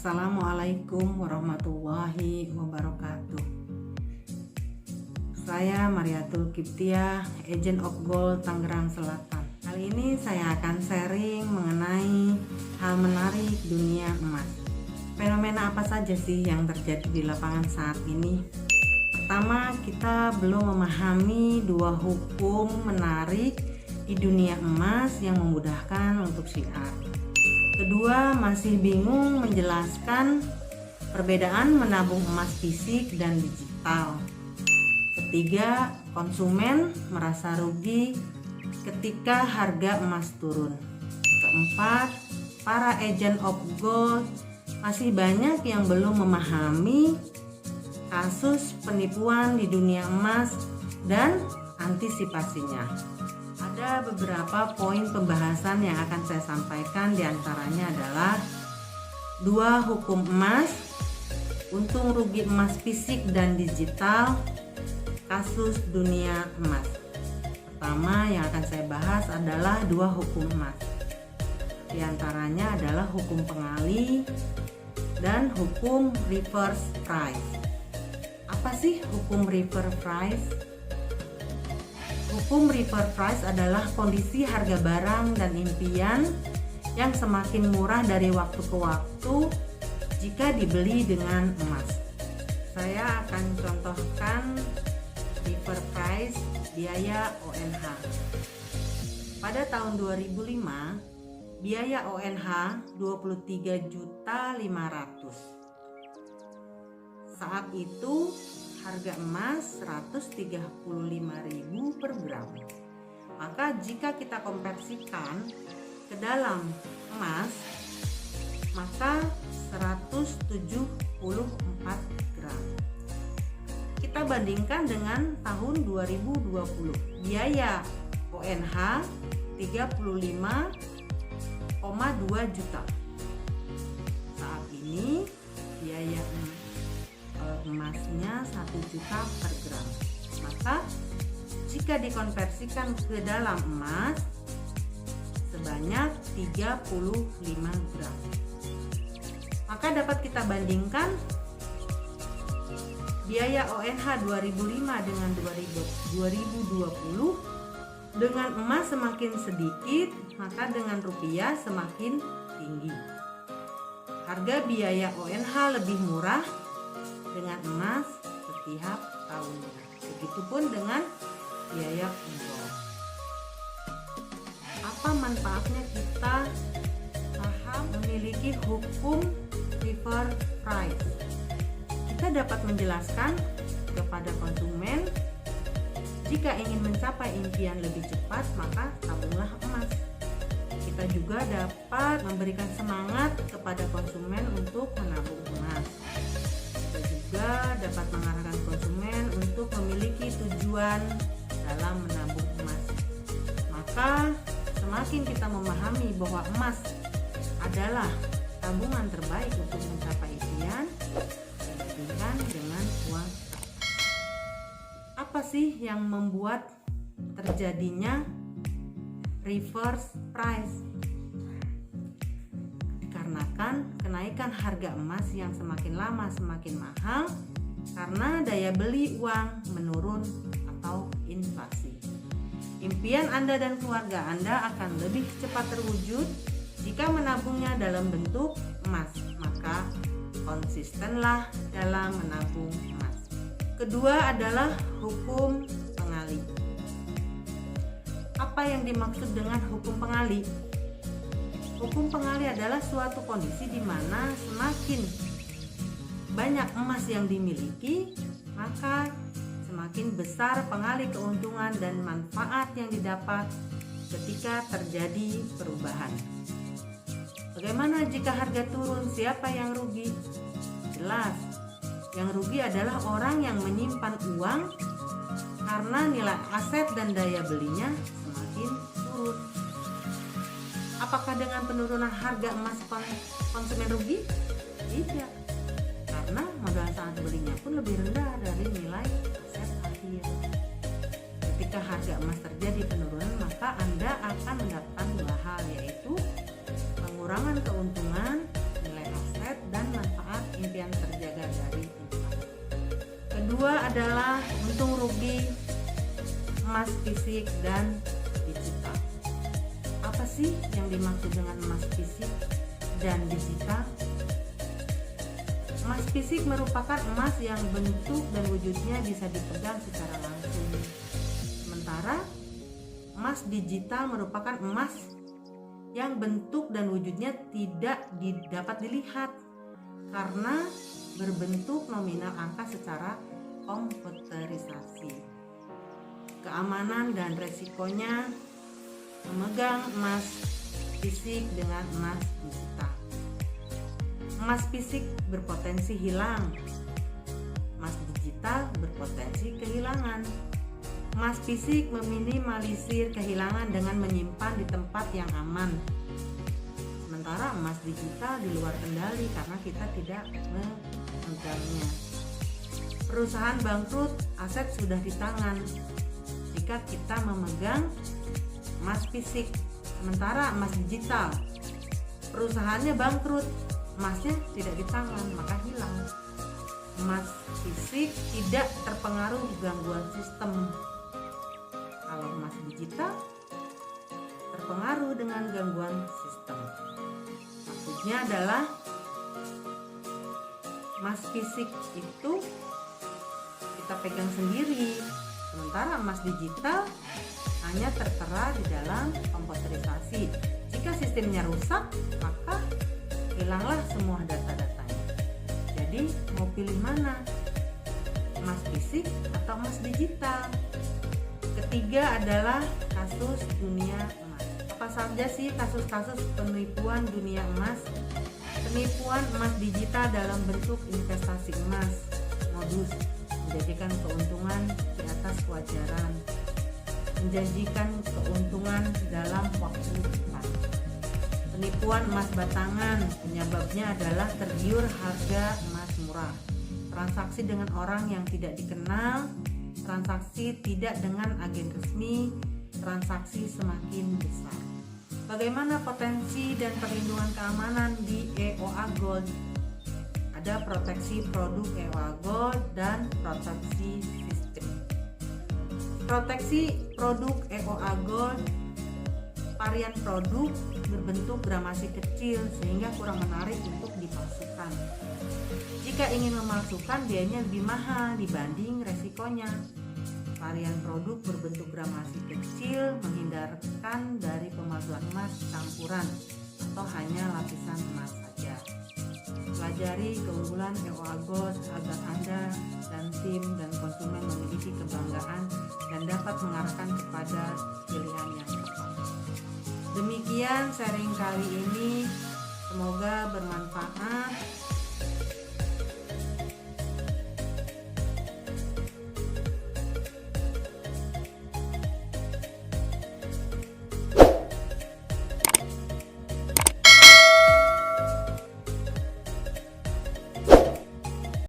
Assalamualaikum warahmatullahi wabarakatuh. Saya Mariatul Kiptiah, Agent of Gold Tangerang Selatan. Kali ini saya akan sharing mengenai hal menarik dunia emas. Fenomena apa saja sih yang terjadi di lapangan saat ini? Pertama, kita belum memahami dua hukum menarik di dunia emas yang memudahkan untuk syiar. Kedua, masih bingung menjelaskan perbedaan menabung emas fisik dan digital. Ketiga, konsumen merasa rugi ketika harga emas turun. Keempat, para agent of gold masih banyak yang belum memahami kasus penipuan di dunia emas dan antisipasinya. Ada beberapa poin pembahasan yang akan saya sampaikan, diantaranya adalah dua hukum emas, untung rugi emas fisik dan digital, kasus dunia emas. Pertama yang akan saya bahas adalah dua hukum emas. Diantaranya adalah hukum pengali dan hukum reverse price. Apa sih hukum reverse price? Hukum reverse price adalah kondisi harga barang dan impian yang semakin murah dari waktu ke waktu jika dibeli dengan emas. Saya akan contohkan reverse price biaya ONH. Pada tahun 2005, biaya ONH 23.500.000. Saat itu harga emas 135.000 per gram. Maka jika kita konversikan ke dalam emas, maka 174 gram. Kita bandingkan dengan tahun 2020. Biaya ONH 35,2 juta. Saat ini biaya emasnya 1 juta per gram. Maka jika dikonversikan ke dalam emas sebanyak 35 gram, maka dapat kita bandingkan biaya ONH 2005 dengan 2020. Dengan emas semakin sedikit, maka dengan rupiah semakin tinggi. Harga biaya ONH lebih murah dengan emas setiap tahunnya. Begitupun dengan biaya impor. Apa manfaatnya kita paham memiliki hukum reverse price? Kita dapat menjelaskan kepada konsumen, jika ingin mencapai impian lebih cepat, maka tabunglah emas. Kita juga dapat memberikan semangat kepada konsumen untuk menabung emas. Juga dapat mengarahkan konsumen untuk memiliki tujuan dalam menabung emas. Maka semakin kita memahami bahwa emas adalah tabungan terbaik untuk mencapai impian dibandingkan dengan uang. Apa sih yang membuat terjadinya reverse price? Dikarenakan kenaikan harga emas yang semakin lama semakin mahal karena daya beli uang menurun atau inflasi. Impian Anda dan keluarga Anda akan lebih cepat terwujud jika menabungnya dalam bentuk emas, maka konsistenlah dalam menabung emas. Kedua adalah hukum pengali. Apa yang dimaksud dengan hukum pengali? Hukum pengali adalah suatu kondisi di mana semakin banyak emas yang dimiliki, maka semakin besar pengali keuntungan dan manfaat yang didapat ketika terjadi perubahan. Bagaimana jika harga turun? Siapa yang rugi? Jelas, yang rugi adalah orang yang menyimpan uang karena nilai aset dan daya belinya semakin turun. Apakah dengan penurunan harga emas konsumen rugi? Tidak, karena modal saat belinya pun lebih rendah dari nilai aset akhir. Ketika harga emas terjadi penurunan, maka Anda akan mendapatkan dua hal, yaitu pengurangan keuntungan, nilai aset, dan fisik dan digital. Apa sih yang dimaksud dengan emas fisik dan digital? Emas fisik merupakan emas yang bentuk dan wujudnya bisa dipegang secara langsung. Sementara emas digital merupakan emas yang bentuk dan wujudnya tidak dapat dilihat karena berbentuk nominal angka secara komputerisasi. Keamanan dan resikonya memegang emas fisik dengan emas digital. Emas fisik berpotensi hilang, emas digital berpotensi kehilangan. Emas fisik meminimalisir kehilangan dengan menyimpan di tempat yang aman. Sementara emas digital di luar kendali karena kita tidak memegangnya. Perusahaan bangkrut, aset sudah di tangan jika kita memegang emas fisik. Sementara emas digital, perusahaannya bangkrut, emasnya tidak di tangan, maka hilang. Emas fisik tidak terpengaruh gangguan sistem. Kalau emas digital terpengaruh dengan gangguan sistem. Maksudnya adalah emas fisik itu kita pegang sendiri, sementara emas digital hanya tertera di dalam komputerisasi. Jika sistemnya rusak, maka hilanglah semua data-datanya. Jadi mau pilih mana? Emas fisik atau emas digital? Ketiga adalah kasus dunia emas. Apa saja sih kasus-kasus penipuan dunia emas? Penipuan emas digital dalam bentuk investasi emas. Modus menjanjikan keuntungan di atas kewajaran, menjanjikan keuntungan dalam waktu dekat. Penipuan emas batangan, penyebabnya adalah tergiur harga emas murah, transaksi dengan orang yang tidak dikenal, transaksi tidak dengan agen resmi, transaksi semakin besar. Bagaimana potensi dan perlindungan keamanan di EOA Gold? Ada proteksi produk EOA Gold dan proteksi sistem. Proteksi produk EOA Gold, varian produk berbentuk gramasi kecil sehingga kurang menarik untuk dipalsukan. Jika ingin memalsukan, biayanya lebih mahal dibanding resikonya. Varian produk berbentuk gramasi kecil menghindarkan dari pemalsuan emas campuran atau hanya lapisan emas saja. Pelajari keunggulan EOA Gold agar Anda dan tim dan konsumen memiliki kebanggaan dan dapat mengarahkan kepada pilihan yang tepat. Demikian sharing kali ini.